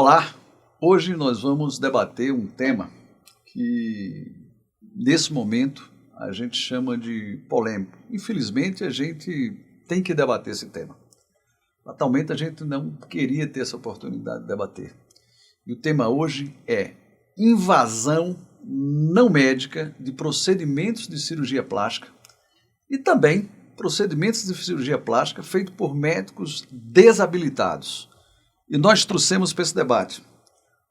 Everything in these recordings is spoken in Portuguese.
Olá, hoje nós vamos debater um tema que, nesse momento, a gente chama de polêmico. Infelizmente, a gente tem que debater esse tema. Fatalmente, a gente não queria ter essa oportunidade de debater. E o tema hoje é invasão não médica de procedimentos de cirurgia plástica e também procedimentos de cirurgia plástica feitos por médicos desabilitados. E nós trouxemos para esse debate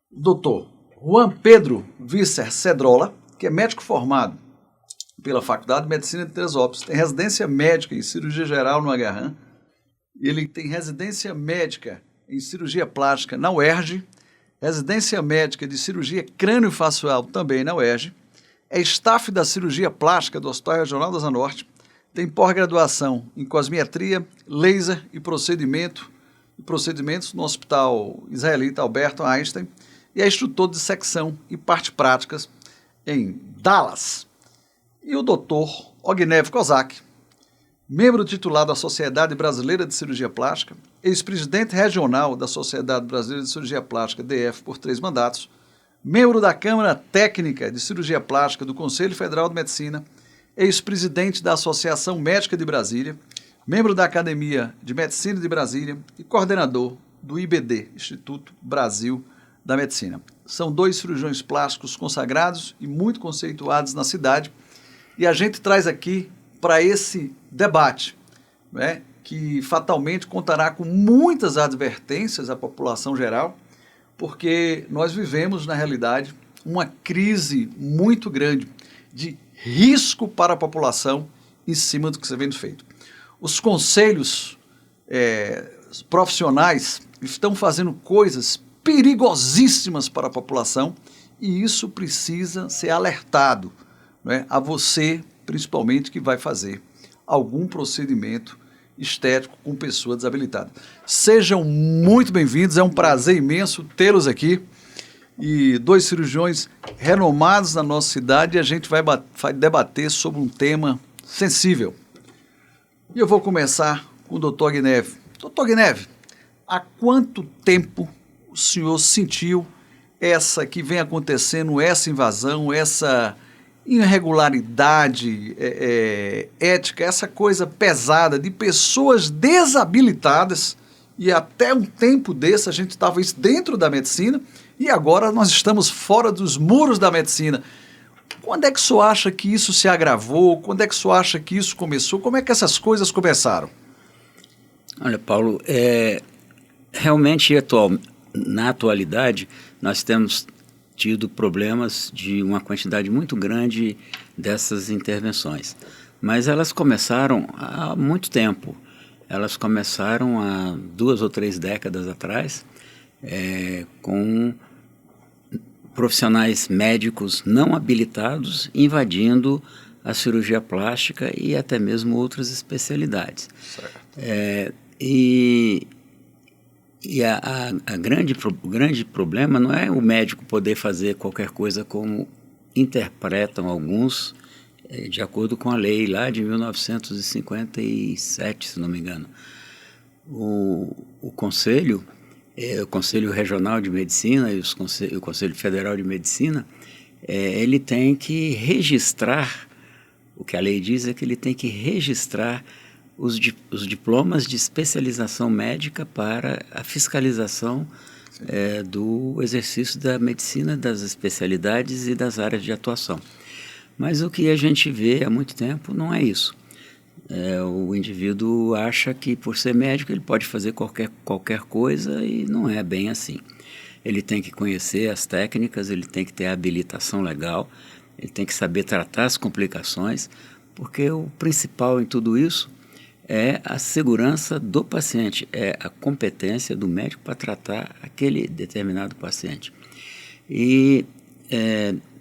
o doutor Juan Pedro Visser Cedrola, que é médico formado pela Faculdade de Medicina de Teresópolis, tem residência médica em cirurgia geral no Agarram, ele tem residência médica em cirurgia plástica na UERJ, residência médica de cirurgia crânio-facial também na UERJ, é staff da cirurgia plástica do Hospital Regional da Asa Norte, tem pós-graduação em cosmetria, laser e procedimentos no Hospital Israelita Albert Einstein e é instrutor de secção e parte práticas em Dallas. E o Dr. Ognev Kozak, membro titular da Sociedade Brasileira de Cirurgia Plástica, ex-presidente regional da Sociedade Brasileira de Cirurgia Plástica, DF, por 3 mandatos, membro da Câmara Técnica de Cirurgia Plástica do Conselho Federal de Medicina, ex-presidente da Associação Médica de Brasília, membro da Academia de Medicina de Brasília e coordenador do IBD, Instituto Brasil da Medicina. São 2 cirurgiões plásticos consagrados e muito conceituados na cidade e a gente traz aqui para esse debate, né, que fatalmente contará com muitas advertências à população geral, porque nós vivemos, na realidade, uma crise muito grande de risco para a população em cima do que está sendo feito. Os conselhos profissionais estão fazendo coisas perigosíssimas para a população e isso precisa ser alertado, né, a você, principalmente, que vai fazer algum procedimento estético com pessoa desabilitada. Sejam muito bem-vindos, é um prazer imenso tê-los aqui. E 2 cirurgiões renomados na nossa cidade e a gente vai debater sobre um tema sensível. E eu vou começar com o Dr. Ognev. Dr. Ognev, há quanto tempo o senhor sentiu essa que vem acontecendo, essa invasão, essa irregularidade ética, essa coisa pesada de pessoas desabilitadas e até um tempo desse a gente estava dentro da medicina e agora nós estamos fora dos muros da medicina. Quando é que o senhor acha que isso se agravou? Quando é que o senhor acha que isso começou? Como é que essas coisas começaram? Olha, Paulo, realmente na atualidade nós temos tido problemas de uma quantidade muito grande dessas intervenções. Mas elas começaram há muito tempo. Elas começaram há 2 ou 3 décadas atrás, com profissionais médicos não habilitados invadindo a cirurgia plástica e até mesmo outras especialidades. O grande problema não é o médico poder fazer qualquer coisa como interpretam alguns, de acordo com a lei lá de 1957, se não me engano. O Conselho Regional de Medicina e o Conselho Federal de Medicina, ele tem que registrar, o que a lei diz é que ele tem que registrar os diplomas de especialização médica para a fiscalização do exercício da medicina, das especialidades e das áreas de atuação. Mas o que a gente vê há muito tempo não é isso. O indivíduo acha que por ser médico ele pode fazer qualquer coisa e não é bem assim. Ele tem que conhecer as técnicas, ele tem que ter a habilitação legal, ele tem que saber tratar as complicações, porque o principal em tudo isso é a segurança do paciente, é a competência do médico para tratar aquele determinado paciente. E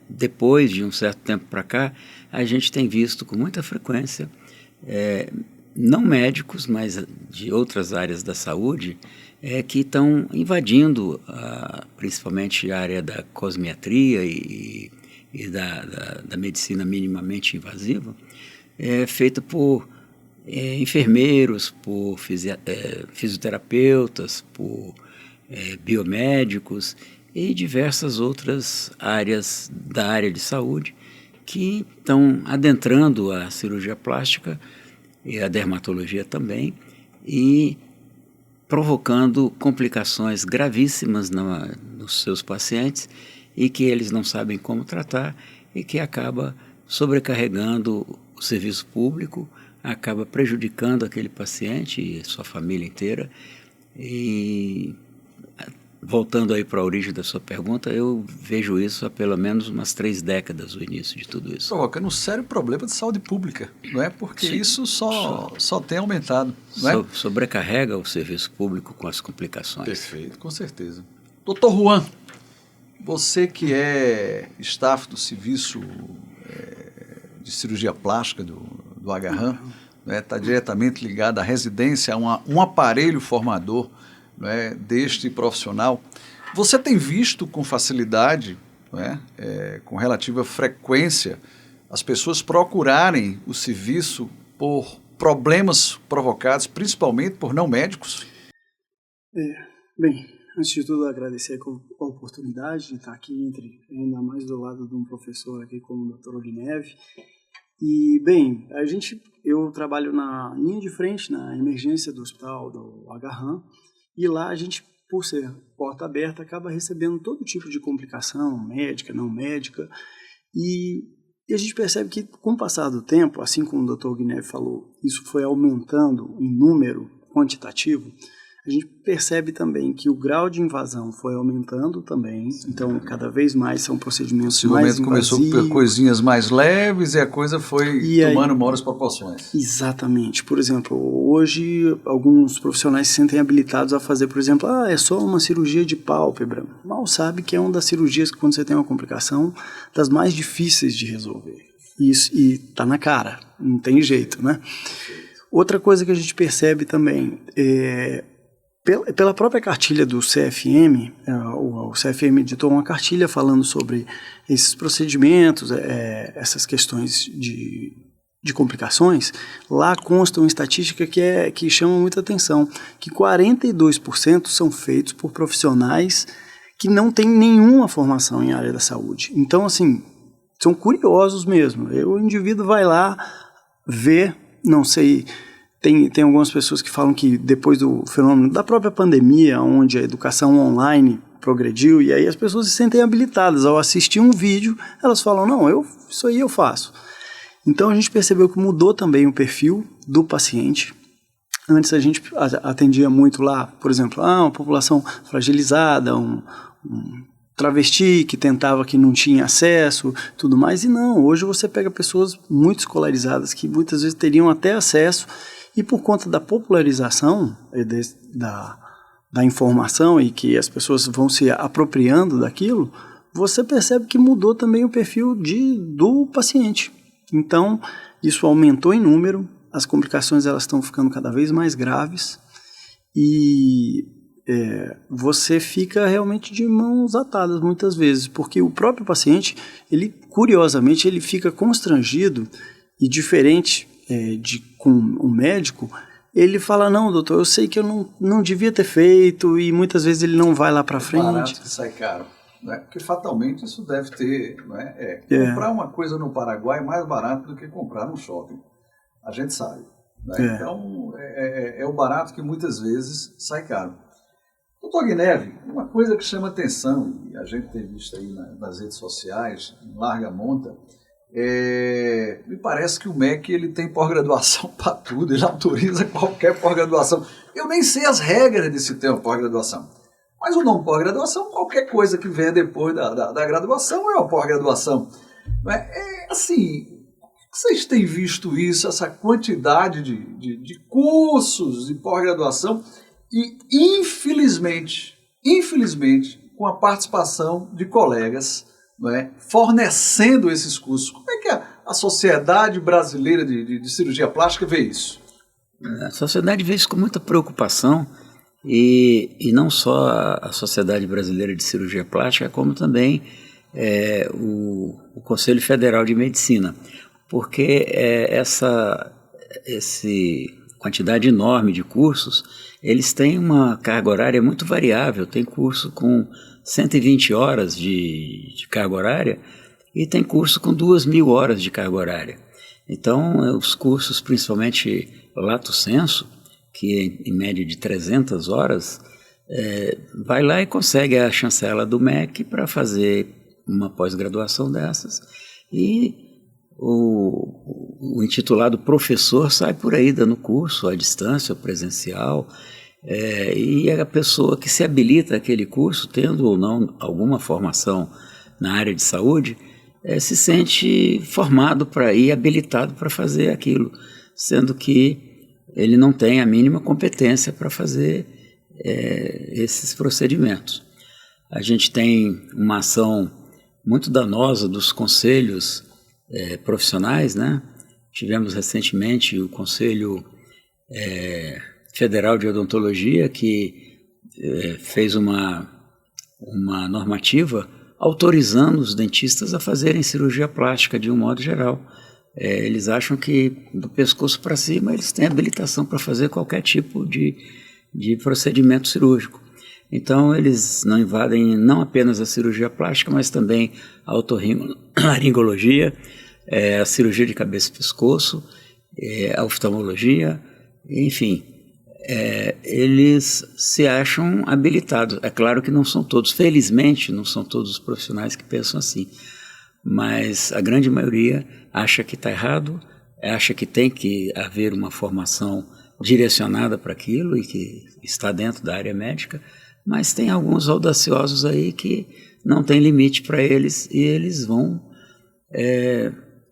depois de um certo tempo para cá, a gente tem visto com muita frequência não médicos, mas de outras áreas da saúde, que estão invadindo principalmente a área da cosmetria e da medicina minimamente invasiva, feita por enfermeiros, por fisioterapeutas, por biomédicos e diversas outras áreas da área de saúde que estão adentrando a cirurgia plástica e a dermatologia também e provocando complicações gravíssimas nos seus pacientes e que eles não sabem como tratar e que acaba sobrecarregando o serviço público, acaba prejudicando aquele paciente e sua família inteira. E voltando aí para a origem da sua pergunta, eu vejo isso há pelo menos umas 3 décadas, o início de tudo isso. Provocando um sério problema de saúde pública, não é? Porque Sim. isso só tem aumentado, não é? Sobrecarrega o serviço público com as complicações. Perfeito, com certeza. Doutor Juan, você que é staff do serviço de cirurgia plástica do Agarran, está diretamente ligado à residência, a um aparelho formador, deste profissional. Você tem visto com facilidade, com relativa frequência, as pessoas procurarem o serviço por problemas provocados principalmente por não médicos? Bem, antes de tudo agradecer a oportunidade de estar aqui, ainda mais do lado de um professor aqui como o Dr. Ogneve. E, bem, eu trabalho na linha de frente, na emergência do hospital do Agarran, e lá a gente, por ser porta aberta, acaba recebendo todo tipo de complicação, médica, não médica, e a gente percebe que, com o passar do tempo, assim como o Dr. Ogneve falou, isso foi aumentando em número quantitativo. A gente percebe também que o grau de invasão foi aumentando também, então cada vez mais são procedimentos mais invasivos. Começou por coisinhas mais leves e a coisa foi tomando maiores proporções. Exatamente. Por exemplo, hoje alguns profissionais se sentem habilitados a fazer, por exemplo, é só uma cirurgia de pálpebra. Mal sabe que é uma das cirurgias que, quando você tem uma complicação, das mais difíceis de resolver. Isso, e tá na cara, não tem jeito, né? Outra coisa que a gente percebe também pela própria cartilha do CFM, o CFM editou uma cartilha falando sobre esses procedimentos, essas questões de complicações. Lá consta uma estatística que chama muita atenção, que 42% são feitos por profissionais que não têm nenhuma formação em área da saúde. Então, assim, são curiosos mesmo. O indivíduo vai lá ver, não sei... Tem algumas pessoas que falam que depois do fenômeno da própria pandemia, onde a educação online progrediu, e aí as pessoas se sentem habilitadas. Ao assistir um vídeo, elas falam, não, isso aí eu faço. Então a gente percebeu que mudou também o perfil do paciente. Antes a gente atendia muito lá, por exemplo, uma população fragilizada, um travesti que tentava, que não tinha acesso, tudo mais. E não, hoje você pega pessoas muito escolarizadas que muitas vezes teriam até acesso. E por conta da popularização da informação e que as pessoas vão se apropriando daquilo, você percebe que mudou também o perfil do paciente. Então, isso aumentou em número, as complicações elas estão ficando cada vez mais graves e você fica realmente de mãos atadas muitas vezes, porque o próprio paciente, curiosamente, ele fica constrangido e diferente com um médico, ele fala, não, doutor, eu sei que eu não devia ter feito, e muitas vezes ele não vai lá para frente. Barato que sai caro, né? Porque fatalmente isso deve ter, comprar uma coisa no Paraguai é mais barato do que comprar no shopping, a gente sabe, né? Então é o barato que muitas vezes sai caro. Doutor Ogneve, uma coisa que chama atenção, e a gente tem visto aí nas redes sociais, em larga monta, me parece que o MEC ele tem pós-graduação para tudo, ele autoriza qualquer pós-graduação. Eu nem sei as regras desse termo pós-graduação, mas o nome pós-graduação, qualquer coisa que venha depois da graduação é uma pós-graduação. Assim, vocês têm visto isso, essa quantidade de cursos de pós-graduação e infelizmente, com a participação de colegas fornecendo esses cursos. Como é que a Sociedade Brasileira de Cirurgia Plástica vê isso? A sociedade vê isso com muita preocupação e não só a Sociedade Brasileira de Cirurgia Plástica, como também o Conselho Federal de Medicina, porque esse quantidade enorme de cursos, eles têm uma carga horária muito variável. Tem curso com 120 horas de carga horária e tem curso com 2.000 horas de carga horária. Então, os cursos, principalmente Lato Sensu, que é em média de 300 horas, vai lá e consegue a chancela do MEC para fazer uma pós-graduação dessas, e o intitulado professor sai por aí dando curso à distância, ou presencial, e a pessoa que se habilita àquele curso, tendo ou não alguma formação na área de saúde, se sente formado para ir, habilitado para fazer aquilo, sendo que ele não tem a mínima competência para fazer esses procedimentos. A gente tem uma ação muito danosa dos conselhos profissionais, né? Tivemos recentemente o Conselho Federal de Odontologia, que fez uma normativa autorizando os dentistas a fazerem cirurgia plástica de um modo geral. Eles acham que do pescoço para cima eles têm habilitação para fazer qualquer tipo de procedimento cirúrgico. Então, eles não invadem não apenas a cirurgia plástica, mas também a otorrinolaringologia, a cirurgia de cabeça e pescoço, a oftalmologia, enfim. Eles se acham habilitados. É claro que não são todos, felizmente, não são todos os profissionais que pensam assim, mas a grande maioria acha que está errado, acha que tem que haver uma formação direcionada para aquilo e que está dentro da área médica, mas tem alguns audaciosos aí que não tem limite para eles e eles vão,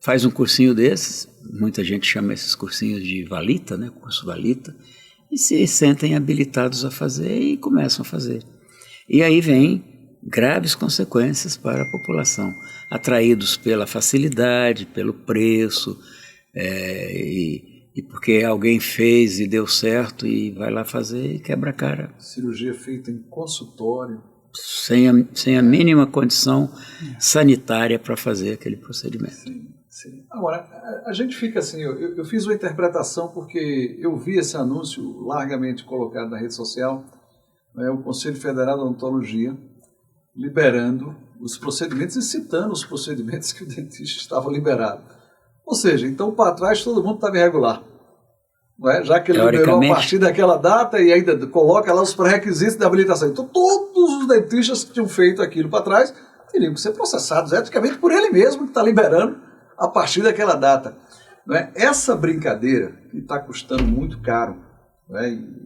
faz um cursinho desses, muita gente chama esses cursinhos de valita, né, curso valita, e se sentem habilitados a fazer e começam a fazer. E aí vem graves consequências para a população, atraídos pela facilidade, pelo preço, e porque alguém fez e deu certo e vai lá fazer e quebra a cara. Cirurgia feita em consultório. Sem a mínima condição sanitária para fazer aquele procedimento. Sim, sim. Agora, a gente fica assim, eu fiz uma interpretação porque eu vi esse anúncio largamente colocado na rede social, o Conselho Federal de Odontologia liberando os procedimentos e citando os procedimentos que o dentista estava liberado. Ou seja, então para trás todo mundo estava irregular, não é? Já que ele liberou a partir daquela data e ainda coloca lá os pré-requisitos da habilitação. Então todos os dentistas que tinham feito aquilo para trás teriam que ser processados eticamente por ele mesmo que está liberando a partir daquela data. Não é? Essa brincadeira que está custando muito caro, não é? E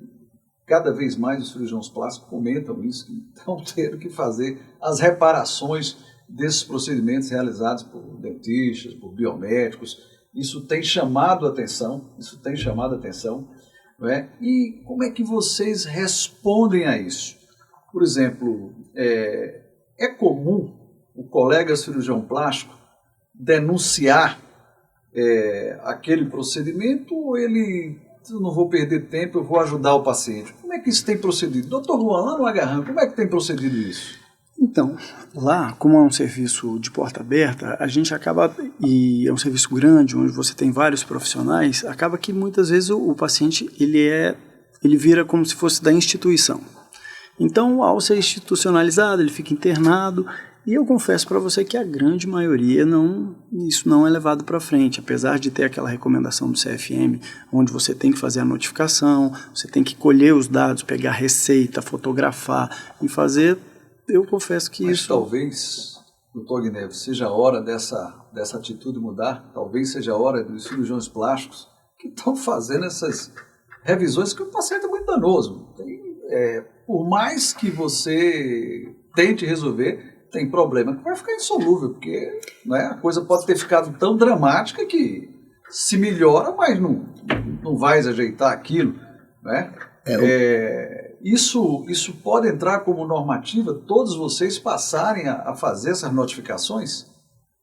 cada vez mais os cirurgiões plásticos comentam isso, que estão tendo que fazer as reparações desses procedimentos realizados por dentistas, por biomédicos. Isso tem chamado a atenção, não é? E como é que vocês respondem a isso? Por exemplo, é comum o colega cirurgião plástico denunciar aquele procedimento ou ele, eu não vou perder tempo, eu vou ajudar o paciente? Como é que isso tem procedido? Doutor Juan, lá no Agarram, como é que tem procedido isso? Então, lá, como é um serviço de porta aberta, a gente acaba, e é um serviço grande, onde você tem vários profissionais, acaba que muitas vezes o paciente ele vira como se fosse da instituição. Então, ao ser institucionalizado, ele fica internado, e eu confesso para você que a grande maioria isso não é levado para frente, apesar de ter aquela recomendação do CFM, onde você tem que fazer a notificação, você tem que colher os dados, pegar a receita, fotografar e fazer. Eu confesso que Mas isso... talvez, doutor Guinev, seja a hora dessa atitude mudar, talvez seja a hora dos cirurgiões plásticos que estão fazendo essas revisões, que o paciente é muito danoso. Por mais que você tente resolver, tem problema que vai ficar insolúvel, porque, né, a coisa pode ter ficado tão dramática que se melhora, mas não vai ajeitar aquilo, né? Isso pode entrar como normativa, todos vocês passarem a fazer essas notificações?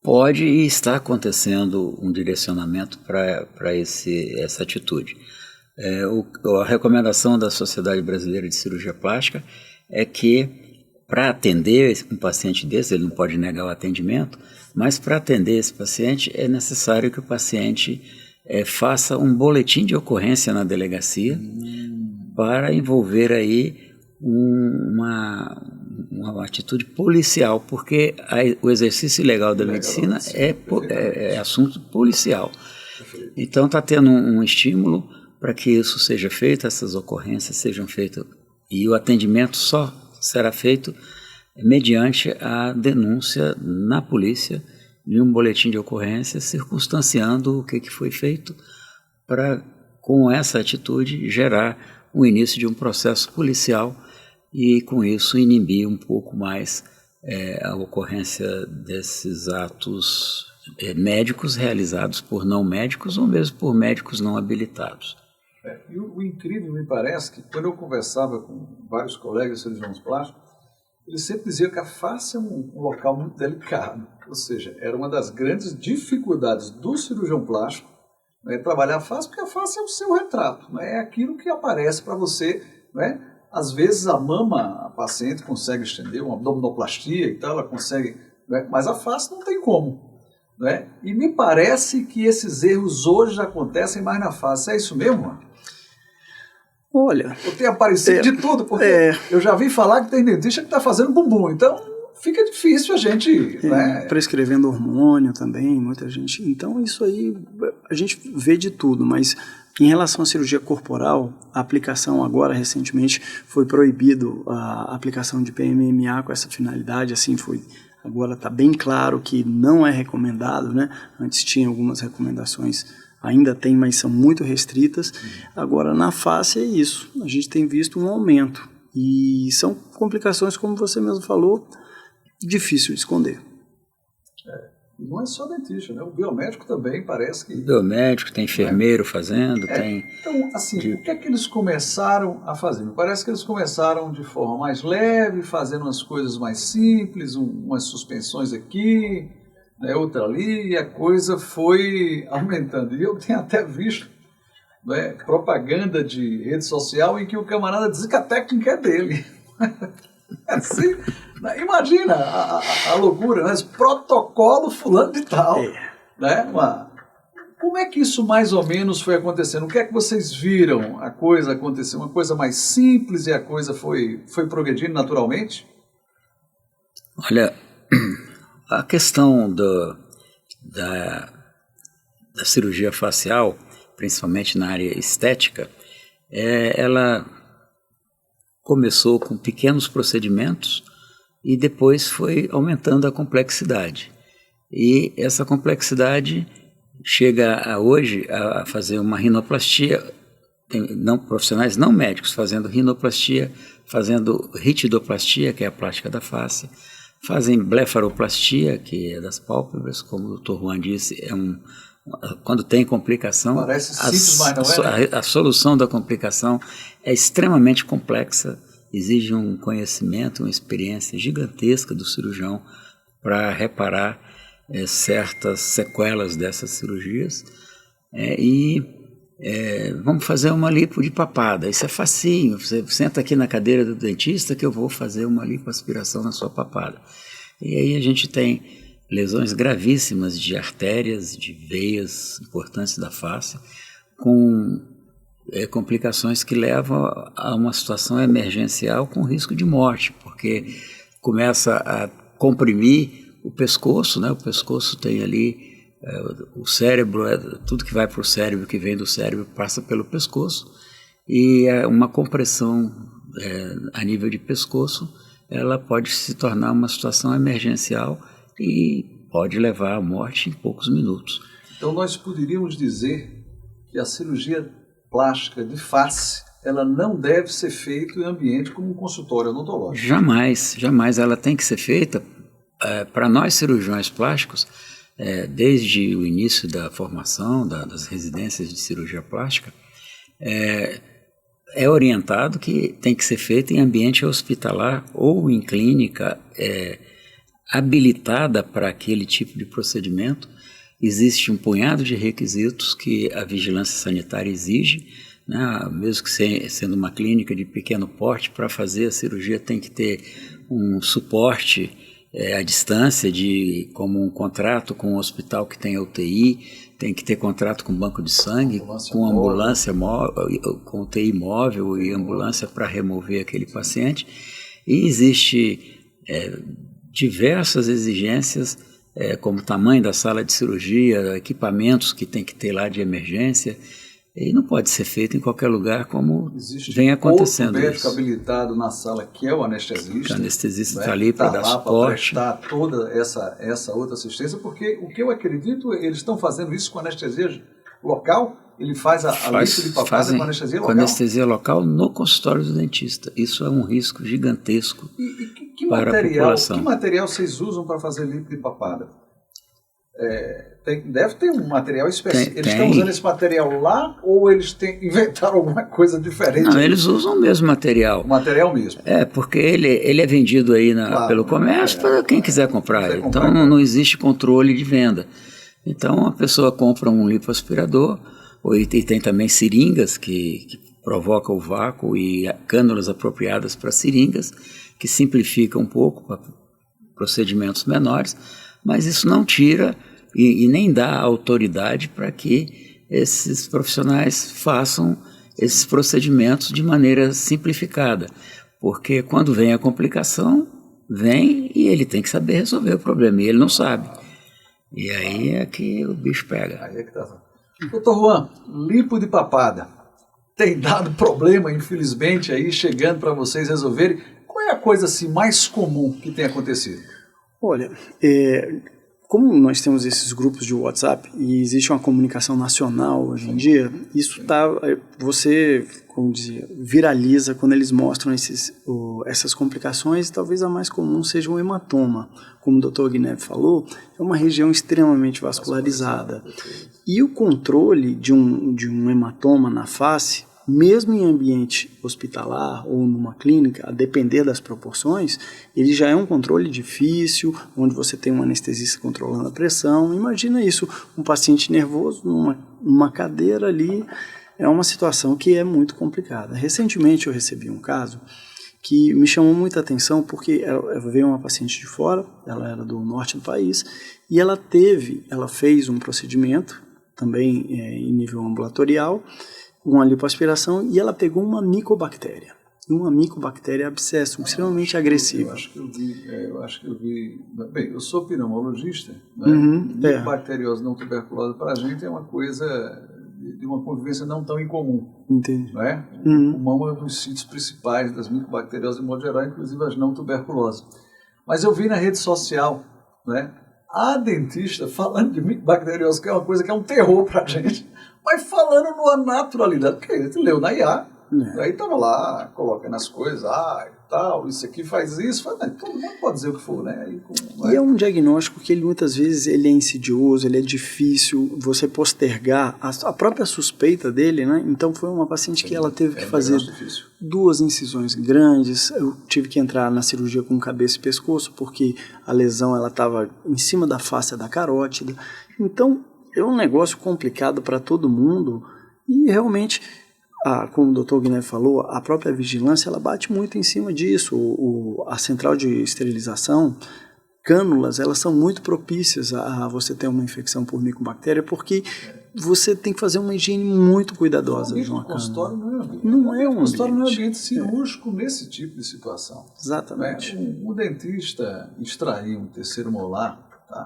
Pode, e está acontecendo um direcionamento para essa atitude. A recomendação da Sociedade Brasileira de Cirurgia Plástica é que, para atender um paciente desse, ele não pode negar o atendimento, mas para atender esse paciente é necessário que o paciente faça um boletim de ocorrência na delegacia para envolver aí uma atitude policial, porque o exercício ilegal da medicina é assunto policial. Então está tendo um estímulo para que isso seja feito, essas ocorrências sejam feitas, e o atendimento só será feito mediante a denúncia na polícia de um boletim de ocorrência circunstanciando o que foi feito para, com essa atitude, gerar o início de um processo policial e, com isso, inibir um pouco mais a ocorrência desses atos médicos realizados por não médicos ou mesmo por médicos não habilitados. E o incrível me parece que, quando eu conversava com vários colegas cirurgiões plásticos, eles sempre diziam que a face é um local muito delicado, ou seja, era uma das grandes dificuldades do cirurgião plástico, né, trabalhar a face, porque a face é o seu retrato, né, é aquilo que aparece para você, né? Às vezes a mama, a paciente consegue estender, uma abdominoplastia e tal, ela consegue, né, mas a face não tem como. Né? E me parece que esses erros hoje acontecem mais na face, é isso mesmo, mano? Olha, eu tenho aparecido de tudo, porque eu já vi falar que tem dentista que está fazendo bumbum, então fica difícil a gente... né? Prescrevendo hormônio também, muita gente... Então isso aí, a gente vê de tudo, mas em relação à cirurgia corporal, a aplicação agora, recentemente, foi proibido a aplicação de PMMA com essa finalidade, assim foi... Agora está bem claro que não é recomendado, né? Antes tinha algumas recomendações, ainda tem, mas são muito restritas. Agora, na face é isso. A gente tem visto um aumento. E são complicações, como você mesmo falou, difícil de esconder. Não é só dentista, né? O biomédico também parece que... O biomédico, tem enfermeiro fazendo, tem... Então, assim, o que é que eles começaram a fazer? Me parece que eles começaram de forma mais leve, fazendo umas coisas mais simples, umas suspensões aqui, né, outra ali, e a coisa foi aumentando. E eu tenho até visto, né, propaganda de rede social em que o camarada diz que a técnica é dele. Assim, imagina a loucura, né? Esse protocolo fulano de tal. Né? Como é que isso mais ou menos foi acontecendo? O que é que vocês viram a coisa acontecer? Uma coisa mais simples e a coisa foi progredindo naturalmente? Olha, a questão da cirurgia facial, principalmente na área estética, ela começou com pequenos procedimentos e depois foi aumentando a complexidade. E essa complexidade chega hoje a fazer uma rinoplastia, profissionais não médicos fazendo rinoplastia, fazendo ritidoplastia, que é a plástica da face, fazem blefaroplastia, que é das pálpebras, como o Dr. Juan disse, quando tem complicação, parece simples, mas não é, né? A solução da complicação é extremamente complexa, exige um conhecimento, uma experiência gigantesca do cirurgião para reparar certas sequelas dessas cirurgias. Vamos fazer uma lipo de papada, isso é facinho, você senta aqui na cadeira do dentista que eu vou fazer uma lipoaspiração na sua papada. E aí a gente tem lesões gravíssimas de artérias, de veias importantes da face, com complicações que levam a uma situação emergencial com risco de morte, porque começa a comprimir o pescoço, né? O pescoço tem ali, o cérebro, tudo que vai para o cérebro, que vem do cérebro, passa pelo pescoço, e uma compressão a nível de pescoço, ela pode se tornar uma situação emergencial e pode levar à morte em poucos minutos. Então nós poderíamos dizer que a cirurgia plástica de face, ela não deve ser feita em ambiente como um consultório odontológico. Jamais, jamais. Ela tem que ser feita para nós cirurgiões plásticos, desde o início da formação das residências de cirurgia plástica, é orientado que tem que ser feita em ambiente hospitalar ou em clínica habilitada para aquele tipo de procedimento. Existe um punhado de requisitos que a vigilância sanitária exige, né? Mesmo que sendo uma clínica de pequeno porte, para fazer a cirurgia tem que ter um suporte a distância, como um contrato com um hospital que tem UTI, tem que ter contrato com banco de sangue, com ambulância móvel, com UTI móvel e ambulância para remover aquele paciente. E existe diversas exigências, como o tamanho da sala de cirurgia, equipamentos que tem que ter lá de emergência, e não pode ser feito em qualquer lugar como vem acontecendo. Existe outro médico habilitado na sala, que é o anestesista. O anestesista está ali para dar suporte. Para prestar toda essa outra assistência, porque o que eu acredito, eles estão fazendo isso com anestesia local. Ele faz a limpa de papada com anestesia local? Com anestesia local no consultório do dentista. Isso é um risco gigantesco para a população. Que material vocês usam para fazer limpa de papada? Deve ter um material específico. Eles estão usando esse material lá ou eles inventaram alguma coisa diferente? Não, eles usam o mesmo material. O material mesmo. Porque ele é vendido aí pelo comércio para quem quiser comprar. Então não existe controle de venda. Então a pessoa compra um lipoaspirador, e tem também seringas que provocam o vácuo e cânulas apropriadas para seringas, que simplificam um pouco para procedimentos menores, mas isso não tira e nem dá autoridade para que esses profissionais façam esses procedimentos de maneira simplificada, porque quando vem a complicação, vem e ele tem que saber resolver o problema, e ele não sabe. E aí é que o bicho pega. Aí é que tá. Doutor Juan, lipo de papada tem dado problema, infelizmente, aí chegando para vocês resolverem. Qual é a coisa assim, mais comum que tem acontecido? Olha, como nós temos esses grupos de WhatsApp e existe uma comunicação nacional hoje em dia, isso você, como dizia, viraliza quando eles mostram essas complicações. Talvez a mais comum seja um hematoma. Como o Dr. Guiné falou, é uma região extremamente vascularizada. E o controle de um hematoma na face, mesmo em ambiente hospitalar ou numa clínica, a depender das proporções, ele já é um controle difícil, onde você tem um anestesista controlando a pressão. Imagina isso, um paciente nervoso numa cadeira ali, é uma situação que é muito complicada. Recentemente eu recebi um caso que me chamou muita atenção, porque veio uma paciente de fora, ela era do norte do país, e ela fez um procedimento, também em nível ambulatorial, uma lipoaspiração, e ela pegou uma micobactéria abscesso, extremamente agressiva. Eu acho que eu vi. Bem, eu sou pneumologista, né? Bacteriose não tuberculose para a gente é uma coisa de uma convivência não tão incomum. Entendi. Não é? O pulmão é um dos sítios principais das micobacterioses, de modo geral, inclusive as não tuberculosas. Mas eu vi na rede social, né, a dentista falando de micobacteriose, que é uma coisa que é um terror para a gente, mas falando numa naturalidade, porque a gente leu na IA, aí estava lá, colocando as coisas, e tal, isso aqui faz isso, todo mundo pode dizer o que for, né? E é um diagnóstico que muitas vezes ele é insidioso, ele é difícil você postergar a própria suspeita dele, né? Então foi uma paciente que ela teve que fazer 2 incisões grandes, eu tive que entrar na cirurgia com cabeça e pescoço, porque a lesão ela estava em cima da face da carótida. Então é um negócio complicado para todo mundo e realmente, como o Dr. Guiné falou, a própria vigilância ela bate muito em cima disso. A central de esterilização, cânulas, elas são muito propícias a você ter uma infecção por micobactéria, porque você tem que fazer uma higiene muito cuidadosa de uma cânula. Não é um ambiente cirúrgico nesse tipo de situação. Exatamente. O dentista extrair um terceiro molar,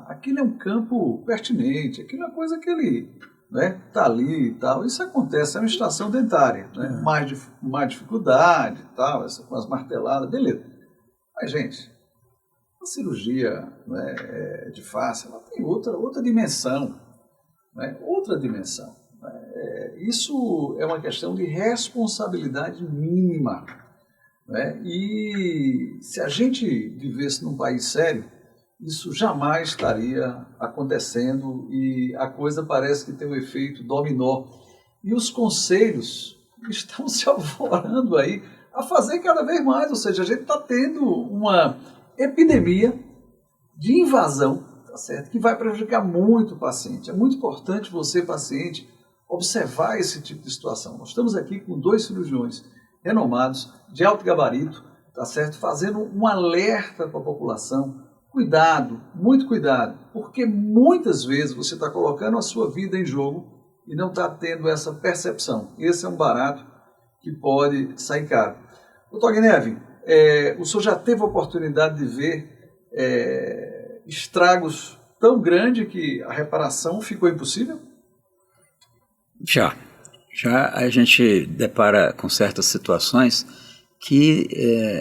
aquilo é um campo pertinente, aquilo é uma coisa que ele tá ali e tal. Isso acontece, é uma extração dentária, né? Mais dificuldade e tal, com as marteladas, beleza. Mas, gente, a cirurgia de face, ela tem outra dimensão, outra dimensão. Isso é uma questão de responsabilidade mínima. E se a gente vivesse num país sério, isso jamais estaria acontecendo e a coisa parece que tem um efeito dominó. E os conselhos estão se alvorando aí a fazer cada vez mais, ou seja, a gente está tendo uma epidemia de invasão, tá certo? Que vai prejudicar muito o paciente. É muito importante você, paciente, observar esse tipo de situação. Nós estamos aqui com 2 cirurgiões renomados, de alto gabarito, tá certo? Fazendo um alerta para a população cuidado, muito cuidado, porque muitas vezes você está colocando a sua vida em jogo e não está tendo essa percepção. Esse é um barato que pode sair caro. Doutor Guineve, o senhor já teve a oportunidade de ver estragos tão grandes que a reparação ficou impossível? Já a gente depara com certas situações que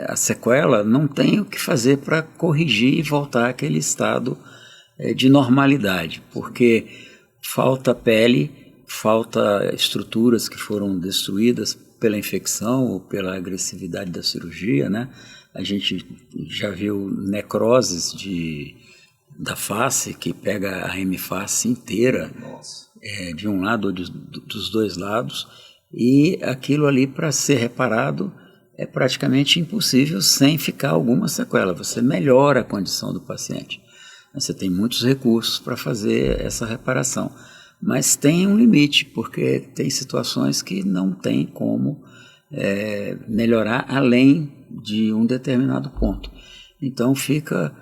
a sequela não tem o que fazer para corrigir e voltar àquele estado de normalidade, porque falta pele, falta estruturas que foram destruídas pela infecção ou pela agressividade da cirurgia, né? A gente já viu necroses da face, que pega a hemiface inteira, de um lado ou dos dois lados, e aquilo ali, para ser reparado, é praticamente impossível sem ficar alguma sequela. Você melhora a condição do paciente. Você tem muitos recursos para fazer essa reparação. Mas tem um limite, porque tem situações que não tem como melhorar além de um determinado ponto. Então fica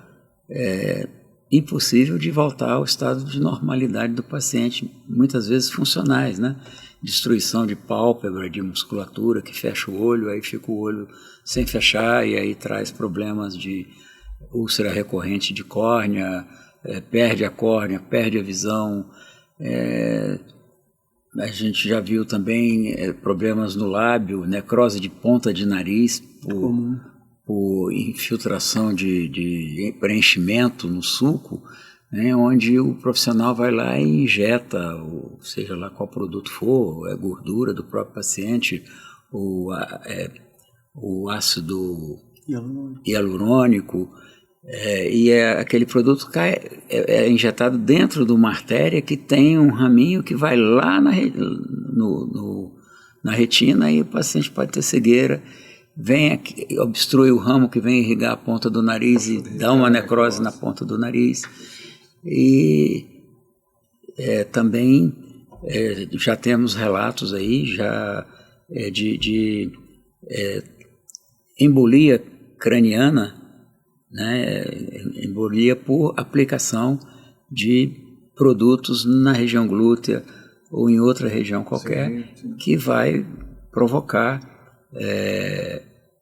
impossível de voltar ao estado de normalidade do paciente, muitas vezes funcionais, né? Destruição de pálpebra, de musculatura que fecha o olho, aí fica o olho sem fechar e aí traz problemas de úlcera recorrente de córnea, perde a córnea, perde a visão. A gente já viu também problemas no lábio, necrose de ponta de nariz por infiltração de preenchimento no sulco, né, onde o profissional vai lá e injeta, seja lá qual produto for, gordura do próprio paciente, o ácido hialurônico, e aquele produto é injetado dentro de uma artéria que tem um raminho que vai lá na retina, e o paciente pode ter cegueira, vem aqui, obstrui o ramo que vem irrigar a ponta do nariz e dá uma necrose na ponta do nariz. E também já temos relatos aí de embolia craniana, né, embolia por aplicação de produtos na região glútea ou em outra região qualquer, sim. Que vai provocar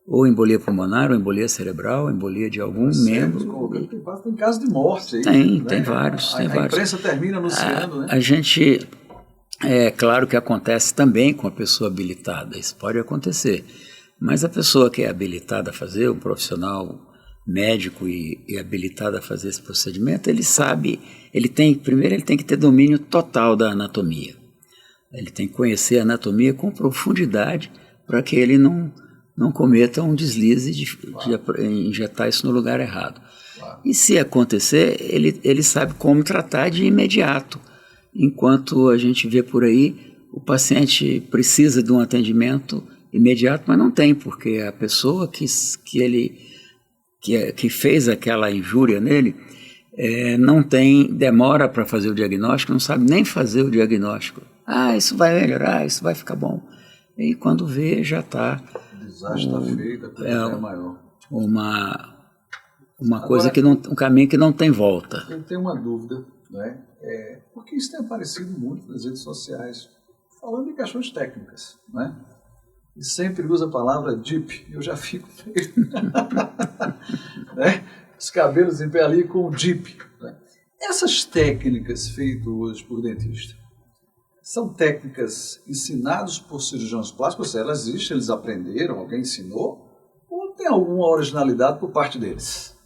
ou embolia pulmonar, ou embolia cerebral, embolia de algum membro. Tem casos de morte aí. Tem vários. A imprensa termina anunciando, né? A gente, claro que acontece também com a pessoa habilitada, isso pode acontecer, mas a pessoa que é habilitada a fazer, um profissional médico e habilitado a fazer esse procedimento, ele sabe, primeiro ele tem que ter domínio total da anatomia. Ele tem que conhecer a anatomia com profundidade para que ele não cometa um deslize de injetar isso no lugar errado. Claro. E se acontecer, ele sabe como tratar de imediato. Enquanto a gente vê por aí, o paciente precisa de um atendimento imediato, mas não tem, porque a pessoa que fez aquela injúria nele demora para fazer o diagnóstico, não sabe nem fazer o diagnóstico. Isso vai melhorar, isso vai ficar bom. E quando vê, já está... O desastre está feito, a coisa é maior. Uma coisa um caminho que não tem volta. Eu tenho uma dúvida, né? Porque isso tem aparecido muito nas redes sociais, falando em questões técnicas, né? E sempre usa a palavra DIP, eu já fico né? Os cabelos em pé ali com o DIP, né? Essas técnicas feitas hoje por dentista são técnicas ensinadas por cirurgiões plásticos, elas existem, eles aprenderam, alguém ensinou, ou tem alguma originalidade por parte deles?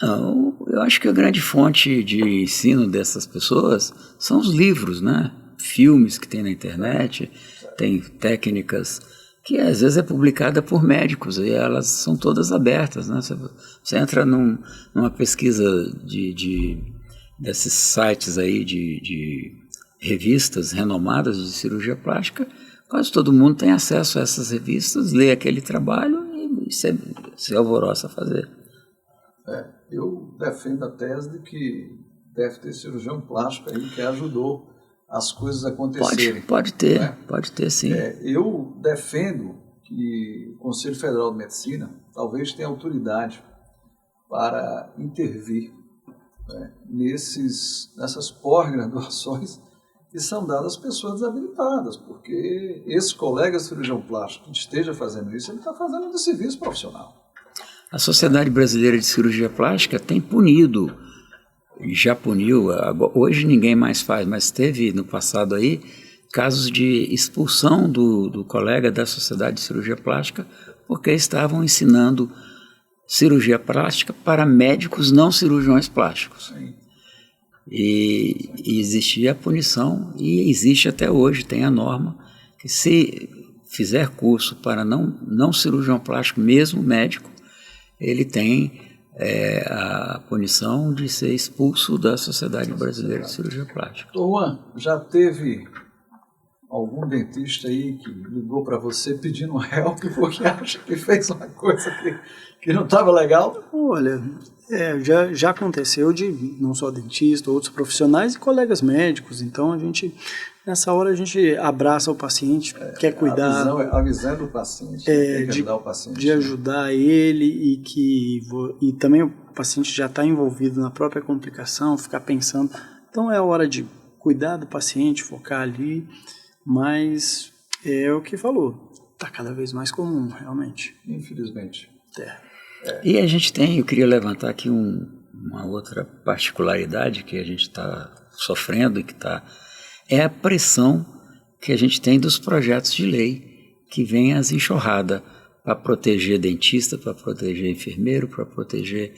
Eu acho que a grande fonte de ensino dessas pessoas são os livros, né? Filmes que tem na internet, tem técnicas que às vezes é publicada por médicos e elas são todas abertas, né? Você entra numa pesquisa desses sites aí de revistas renomadas de cirurgia plástica, quase todo mundo tem acesso a essas revistas, lê aquele trabalho e se alvoroça a fazer. Eu defendo a tese de que deve ter cirurgião plástico aí que ajudou as coisas acontecerem. Pode ter, né? Pode ter sim. Eu defendo que o Conselho Federal de Medicina talvez tenha autoridade para intervir nessas pós-graduações que são dadas às pessoas desabilitadas, porque esse colega cirurgião plástico que esteja fazendo isso, ele está fazendo um serviço profissional. A Sociedade Brasileira de Cirurgia Plástica tem punido, já puniu, hoje ninguém mais faz, mas teve no passado aí casos de expulsão do colega da Sociedade de Cirurgia Plástica porque estavam ensinando cirurgia plástica para médicos não cirurgiões plásticos. Sim. E existia a punição, e existe até hoje, tem a norma, que se fizer curso para não cirurgião plástico, mesmo médico, ele tem a punição de ser expulso da Sociedade Brasileira de Cirurgia Plástica. Juan, já teve algum dentista aí que ligou para você pedindo help porque acha que fez uma coisa que não estava legal? Olha, já aconteceu de não só dentista, outros profissionais e colegas médicos. Então, nessa hora a gente abraça o paciente, quer cuidar. Avisando o paciente, tem que ajudar o paciente. De ajudar ele e também o paciente já está envolvido na própria complicação, ficar pensando. Então é a hora de cuidar do paciente, focar ali, mas é o que falou, está cada vez mais comum, realmente. Infelizmente. E eu queria levantar aqui uma outra particularidade que a gente está sofrendo e é a pressão que a gente tem dos projetos de lei que vem as enxurradas para proteger dentista, para proteger enfermeiro, para proteger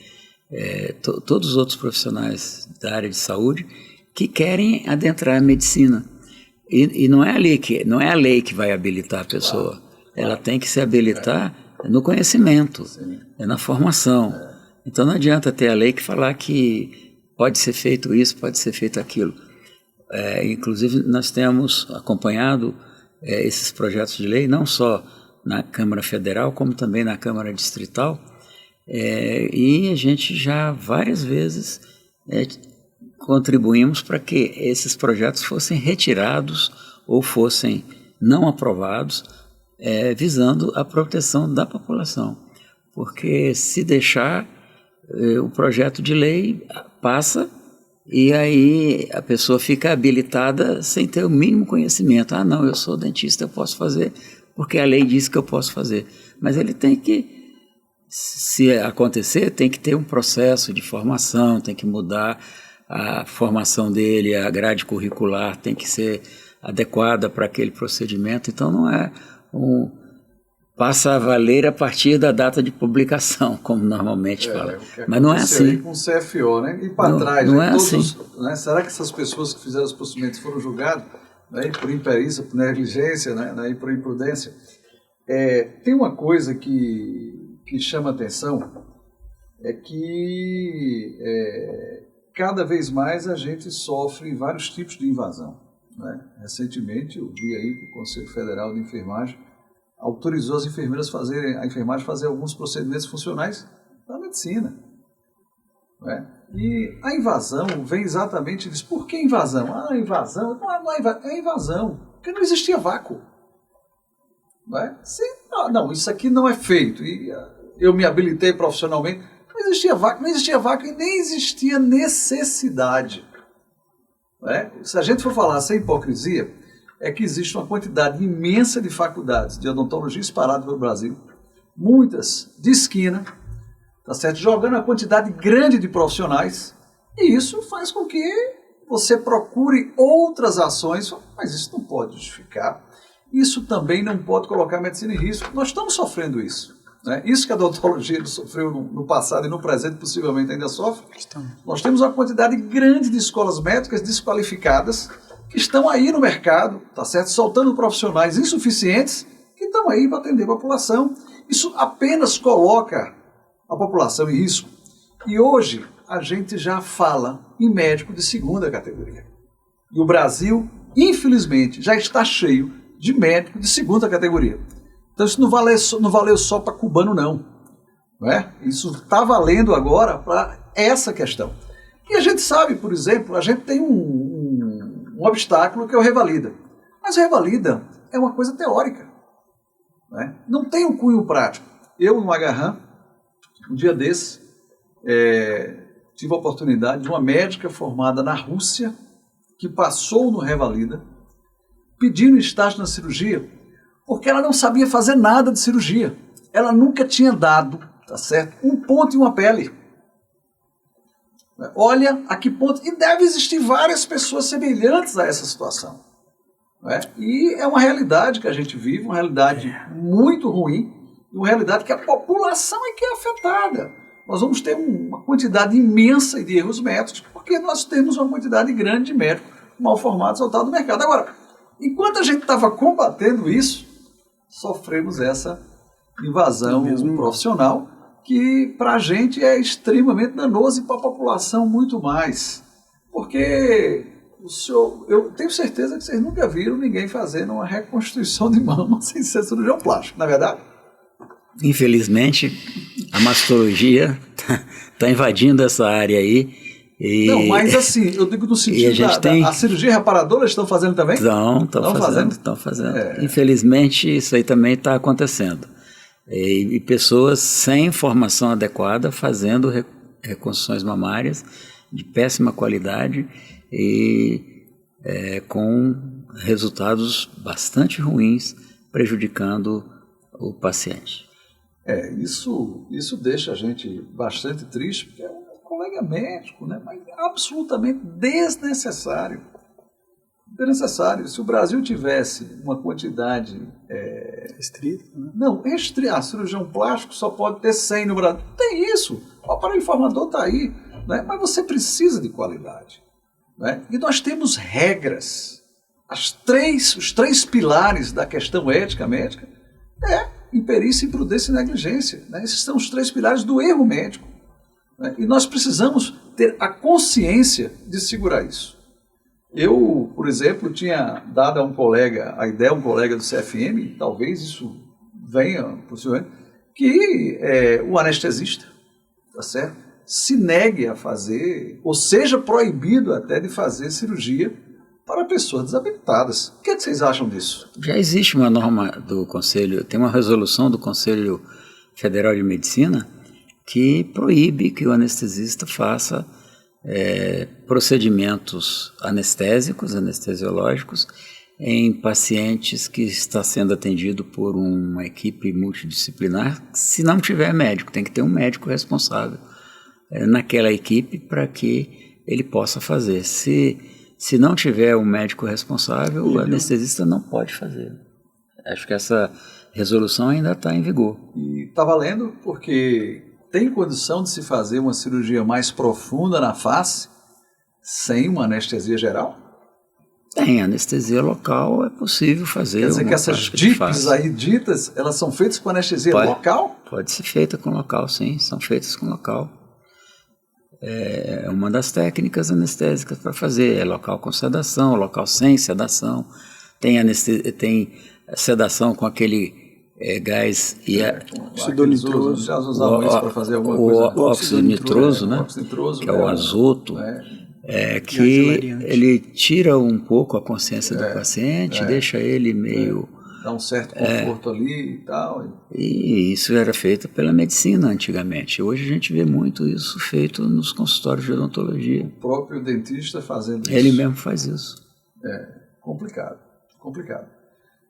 todos os outros profissionais da área de saúde que querem adentrar a medicina. E não é a lei que vai habilitar a pessoa. Ela tem que se habilitar no conhecimento, na formação. Então não adianta ter a lei que falar que pode ser feito isso, pode ser feito aquilo. Inclusive nós temos acompanhado esses projetos de lei, não só na Câmara Federal, como também na Câmara Distrital, e a gente já várias vezes contribuímos para que esses projetos fossem retirados ou fossem não aprovados, visando a proteção da população. Porque se deixar, o projeto de lei passa e aí a pessoa fica habilitada sem ter o mínimo conhecimento. Ah, não, eu sou dentista, eu posso fazer porque a lei diz que eu posso fazer. Mas ele tem que, se acontecer, tem que ter um processo de formação, tem que mudar a formação dele, a grade curricular tem que ser adequada para aquele procedimento. Então não é passa a valer a partir da data de publicação, como normalmente fala. Mas não é assim. Com o CFO, né? E para trás, não é assim. Né? Será que essas pessoas que fizeram os procedimentos foram julgadas, né, por imperícia, por negligência, né, e por imprudência? Tem uma coisa que chama atenção, é que cada vez mais a gente sofre vários tipos de invasão. Né? Recentemente eu vi aí que o Conselho Federal de Enfermagem autorizou as enfermeiras a enfermagem fazer alguns procedimentos funcionais da medicina. Né? E a invasão vem exatamente disso. Por que invasão? Invasão é invasão, porque não existia vácuo. Né? Não, isso aqui não é feito. E eu me habilitei profissionalmente. Não existia vácuo e nem existia necessidade. Né? Se a gente for falar sem hipocrisia, é que existe uma quantidade imensa de faculdades de odontologia espalhadas pelo Brasil, muitas de esquina, tá certo? Jogando uma quantidade grande de profissionais, e isso faz com que você procure outras ações, mas isso não pode justificar, isso também não pode colocar a medicina em risco. Nós estamos sofrendo isso. Né? Isso que a odontologia sofreu no passado e no presente possivelmente ainda sofre. Nós temos uma quantidade grande de escolas médicas desqualificadas que estão aí no mercado, tá certo? Soltando profissionais insuficientes que estão aí para atender a população. Isso apenas coloca a população em risco. E hoje a gente já fala em médico de segunda categoria. E o Brasil, infelizmente, já está cheio de médico de segunda categoria. Então isso não valeu só para cubano, não. Isso está valendo agora para essa questão. E a gente sabe, por exemplo, a gente tem um obstáculo que é o revalida. Mas o revalida é uma coisa teórica. Não tem um cunho prático. Eu, no Agarram, um dia desse, tive a oportunidade de uma médica formada na Rússia, que passou no Revalida, pedindo estágio na cirurgia, porque ela não sabia fazer nada de cirurgia. Ela nunca tinha dado, tá certo, um ponto em uma pele. Olha a que ponto. E deve existir várias pessoas semelhantes a essa situação. E é uma realidade que a gente vive, uma realidade muito ruim, uma realidade que a população é que é afetada. Nós vamos ter uma quantidade imensa de erros médicos, porque nós temos uma quantidade grande de médicos mal formados soltados no mercado. Agora, enquanto a gente estava combatendo isso, sofremos essa invasão profissional, que para a gente é extremamente danoso e para a população muito mais. Porque eu tenho certeza que vocês nunca viram ninguém fazendo uma reconstituição de mama sem ser cirurgião plástico, não é verdade? Infelizmente, a mastologia está invadindo essa área aí. Não, mas assim, eu digo no sentido a cirurgia reparadora eles estão fazendo também? Estão fazendo. Infelizmente, isso aí também está acontecendo. E pessoas sem formação adequada fazendo reconstruções mamárias de péssima qualidade e com resultados bastante ruins, prejudicando o paciente. Isso deixa a gente bastante triste, porque é um colega médico, né? Mas absolutamente desnecessário. Desnecessário. Se o Brasil tivesse uma quantidade restrita, né? Não, cirurgião plástico só pode ter 100 no Brasil. Tem isso. O aparelho informador está aí, né? Mas você precisa de qualidade, né? E nós temos regras. Os três pilares da questão ética médica imperícia, imprudência e negligência, né? Esses são os 3 pilares do erro médico, né? E nós precisamos ter a consciência de segurar isso. Eu, por exemplo, tinha dado a um colega, um colega do CFM, talvez isso venha possivelmente, que o anestesista, tá certo, se negue a fazer, ou seja proibido até de fazer cirurgia para pessoas desabilitadas. O que é que vocês acham disso? Já existe uma norma do Conselho, tem uma resolução do Conselho Federal de Medicina que proíbe que o anestesista faça procedimentos anestésicos, anestesiológicos, em pacientes que está sendo atendido por uma equipe multidisciplinar, se não tiver médico, tem que ter um médico responsável naquela equipe para que ele possa fazer. Se não tiver um médico responsável, o anestesista não pode fazer. Acho que essa resolução ainda está em vigor. E está valendo porque tem condição de se fazer uma cirurgia mais profunda na face sem uma anestesia geral? Tem, anestesia local é possível fazer. Quer dizer que essas DIPs aí ditas, elas são feitas com anestesia local? Pode ser feita com local, sim, são feitas com local. É uma das técnicas anestésicas para fazer, local com sedação, local sem sedação, tem sedação com aquele gás óxido nitroso. Já usavam isso para fazer alguma coisa? O óxido nitroso, né? Que é o azoto, que ele tira um pouco a consciência do paciente, deixa ele meio... Dá um certo conforto ali e tal. E isso era feito pela medicina antigamente. Hoje a gente vê muito isso feito nos consultórios de odontologia. O próprio dentista fazendo isso. Ele mesmo faz isso. Complicado.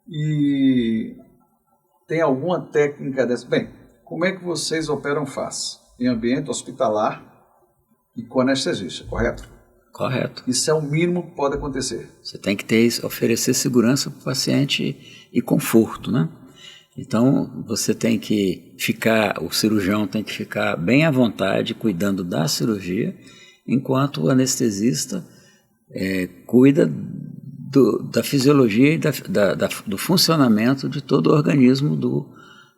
E tem alguma técnica dessa? Bem, como é que vocês operam face? Em ambiente hospitalar e com anestesista, correto? Correto. Isso é o mínimo que pode acontecer. Você tem que oferecer segurança para o paciente e conforto, né? Então, você tem que o cirurgião tem que ficar bem à vontade cuidando da cirurgia, enquanto o anestesista cuida da fisiologia e do funcionamento de todo o organismo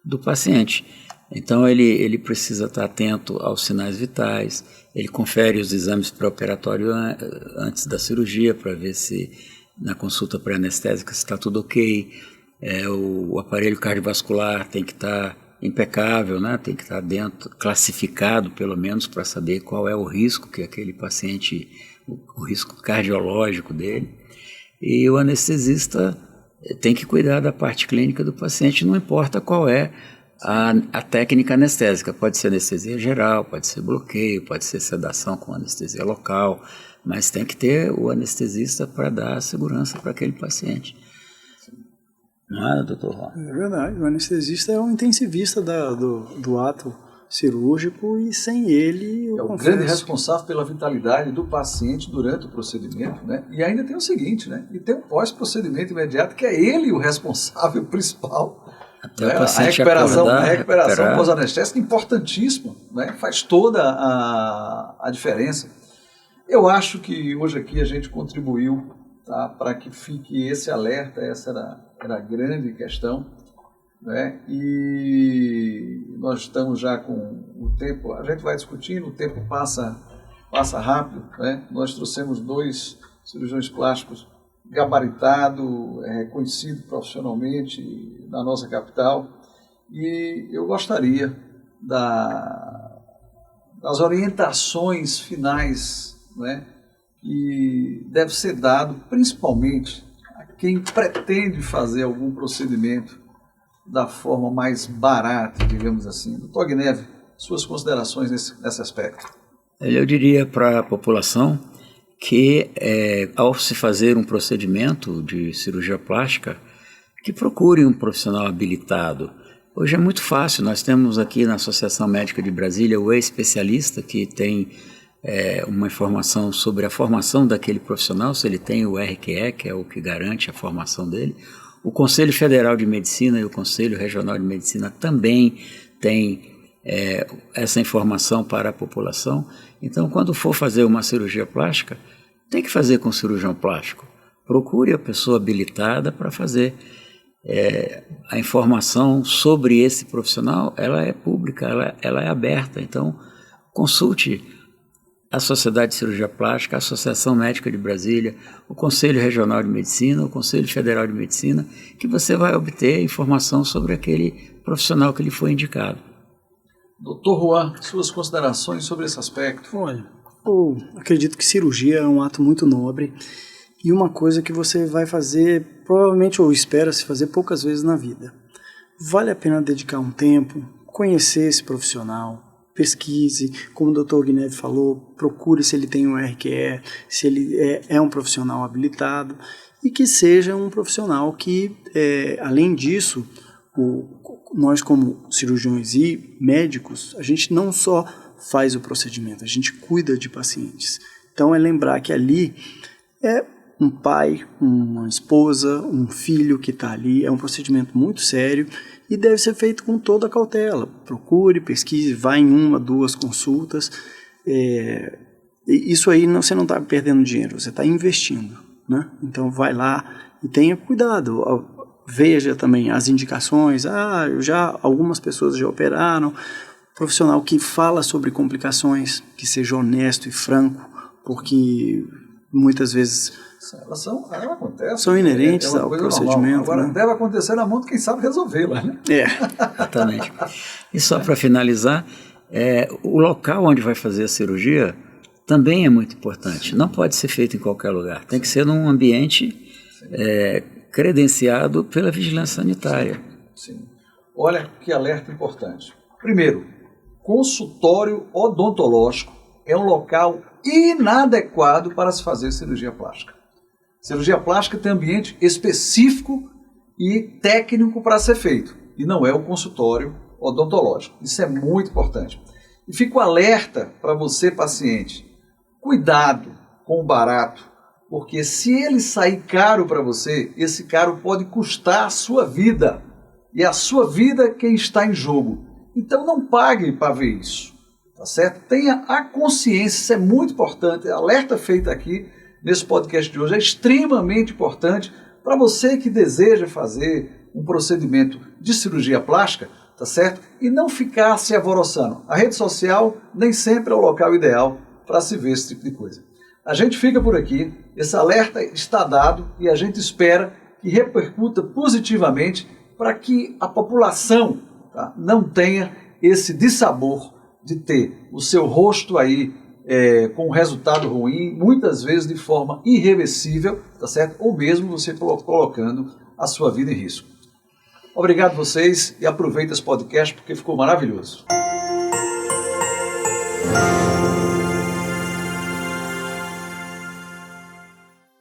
do paciente. Então, ele precisa estar atento aos sinais vitais, ele confere os exames pré-operatórios antes da cirurgia para ver se, na consulta pré-anestésica, se está tudo ok. O aparelho cardiovascular tem que estar impecável, né? Tem que estar classificado pelo menos para saber qual é o risco que aquele paciente, o risco cardiológico dele. E o anestesista tem que cuidar da parte clínica do paciente, não importa qual é a técnica anestésica. Pode ser anestesia geral, pode ser bloqueio, pode ser sedação com anestesia local, mas tem que ter o anestesista para dar segurança para aquele paciente. Não é, doutor Juan? É verdade, o anestesista é o intensivista do ato cirúrgico e sem ele... É o grande responsável pela vitalidade do paciente durante o procedimento, né? E ainda tem o seguinte, né? E tem o pós-procedimento imediato, que é ele o responsável principal. Até o paciente acordar, a recuperação pós-anestésica é importantíssima, né? Faz toda a diferença. Eu acho que hoje aqui a gente contribuiu, tá, para que fique esse alerta, essa era a grande questão, né? E nós estamos já com o tempo, a gente vai discutindo, o tempo passa rápido, né? Nós trouxemos 2 cirurgiões plásticos gabaritados, reconhecidos profissionalmente na nossa capital, e eu gostaria das orientações finais, né, que deve ser dado principalmente a quem pretende fazer algum procedimento da forma mais barata, digamos assim. Doutor Guineve, suas considerações nesse aspecto? Eu diria para a população que ao se fazer um procedimento de cirurgia plástica, que procure um profissional habilitado. Hoje é muito fácil, nós temos aqui na Associação Médica de Brasília o especialista que tem uma informação sobre a formação daquele profissional, se ele tem o RQE, que é o que garante a formação dele. O Conselho Federal de Medicina e o Conselho Regional de Medicina também têm essa informação para a população. Então, quando for fazer uma cirurgia plástica, tem que fazer com o cirurgião plástico. Procure a pessoa habilitada para fazer. A informação sobre esse profissional, ela é pública, ela é aberta. Então, consulte a Sociedade de Cirurgia Plástica, a Associação Médica de Brasília, o Conselho Regional de Medicina, o Conselho Federal de Medicina, que você vai obter informação sobre aquele profissional que lhe foi indicado. Doutor Juan, suas considerações sobre esse aspecto? Olha, eu acredito que cirurgia é um ato muito nobre e uma coisa que você vai fazer, provavelmente, ou espera-se fazer poucas vezes na vida. Vale a pena dedicar um tempo, conhecer esse profissional, pesquise, como o Dr. Guineve falou, procure se ele tem um RQE, se ele é um profissional habilitado e que seja um profissional que, além disso, nós como cirurgiões e médicos, a gente não só faz o procedimento, a gente cuida de pacientes. Então é lembrar que ali é um pai, uma esposa, um filho que está ali, é um procedimento muito sério e deve ser feito com toda a cautela. Procure, pesquise, vá em 1, 2 consultas. Isso aí você não está perdendo dinheiro, você está investindo, né? Então vai lá e tenha cuidado. Veja também as indicações. Algumas pessoas já operaram. Profissional que fala sobre complicações, que seja honesto e franco, porque muitas vezes elas acontecem. São inerentes ao procedimento. Agora, né? deve acontecer na mão de quem sabe resolvê-las, né? Exatamente. E só para finalizar, o local onde vai fazer a cirurgia também é muito importante. Não pode ser feito em qualquer lugar. Tem que ser num ambiente credenciado pela vigilância sanitária. Sim. Olha que alerta importante. Primeiro, consultório odontológico é um local inadequado para se fazer cirurgia plástica. Cirurgia plástica tem ambiente específico e técnico para ser feito, e não é o consultório odontológico. Isso é muito importante. E fico alerta para você, paciente, cuidado com o barato, porque se ele sair caro para você, esse caro pode custar a sua vida, e a sua vida quem está em jogo. Então não pague para ver isso, tá certo? Tenha a consciência, isso é muito importante, a alerta feita aqui nesse podcast de hoje é extremamente importante para você que deseja fazer um procedimento de cirurgia plástica, tá certo? E não ficar se alvoroçando. A rede social nem sempre é o local ideal para se ver esse tipo de coisa. A gente fica por aqui, esse alerta está dado e a gente espera que repercuta positivamente para que a população, tá, não tenha esse dissabor de ter o seu rosto aí com um resultado ruim, muitas vezes de forma irreversível, tá certo? Ou mesmo você colocando a sua vida em risco. Obrigado a vocês e aproveita esse podcast porque ficou maravilhoso.